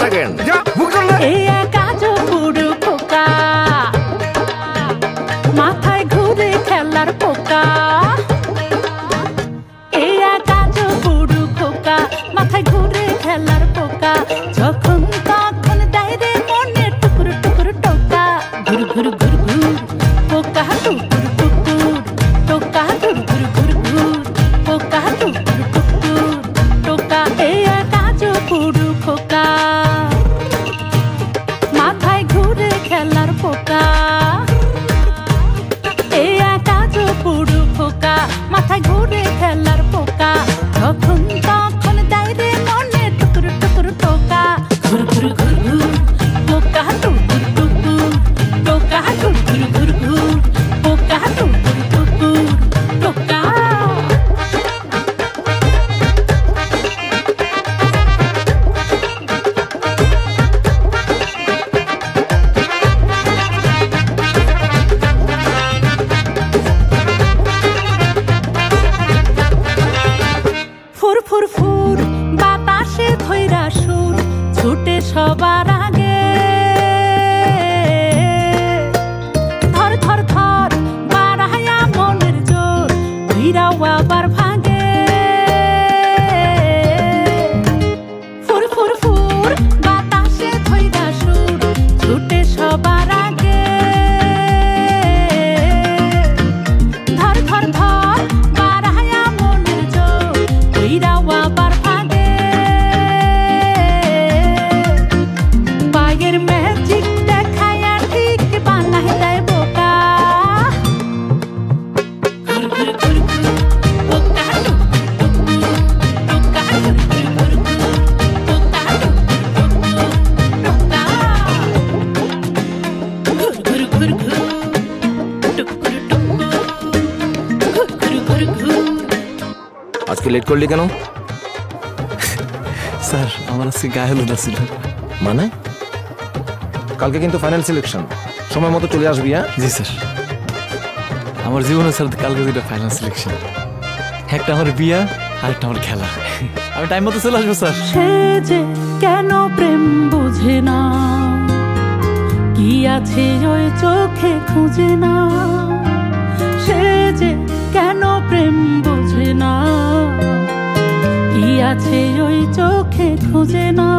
Second মাথায় ঘুরে খেলার পোকা মাথায় ঘুরে খেলার পোকা যখন তখন ডাইরে মনে টুকুর টুকুর টোকা ঘুর ঘুর ঘুর ঘুর পোকা টুকুর টুকুর টোকা ঘুর ঘুর ঘুর ঘুর পোকা টুকুর টুকুর টোকা কাজু পুরু খোকা মাথায় ঘুরে খেলার পোকা কাজু পুরু খোকা মাথায় ঘুরে খেলার পোকা যখন তখন ডাইরে মনে টুকুর টুকুর টোকা ঘুর ঘুর ঘুর ঘুর পোকা টুকুর টুকুর টোকা ঘুর ঘুর ঘুর ঘুর পোকা টুকুর টুকুর টোকা ফুর ফুর ফুর বাতাসে ধইরা সুর ছুটে সবার আগে ধর ধর ধর বাড়ায়া মনের জোর ধইরাও আবার ভাগে ফুর ফুর ফুর বাতাসে ধইরা সুর ছুটে সবার আগে ধর ধর ধর বাড়ায়া মনের জোর ধইরাও আবার ভাগে পায়ের ম্যাজিক দেখায়া ঠিক বানাই দেয় বোকা ঘুর ঘুর ঘুর ঘুর পোকা টোকা ঘুর ঘুর ঘুর ঘুর পোকা টোকা ঘুর ঘুর ঘুর ঘুর টুকুর টুকুর ঘুর ঘুর ঘুর ঘুর। আজকে লেট করলি কেন? স্যার আমার আজকে গায়ে হলুদ ছিল। মানে কালকে কিন্তু ফাইনাল সিলেকশন, সময় মতো চলে আসবি। হ্যাঁ জি স্যার, আমার জীবনে স্যার কালকে দুটো ফাইনাল সিলেকশন, একটা আমার বিয়া আর একটা আমার খেলা। আমি টাইম মতো চলে আসবো স্যার। সে যে কেন প্রেম বুঝে না, কি আছে ওই চোখে খুঁজে না। সে যে কেন প্রেম বুঝে না, কি আছে ওই চোখে খুঁজে না।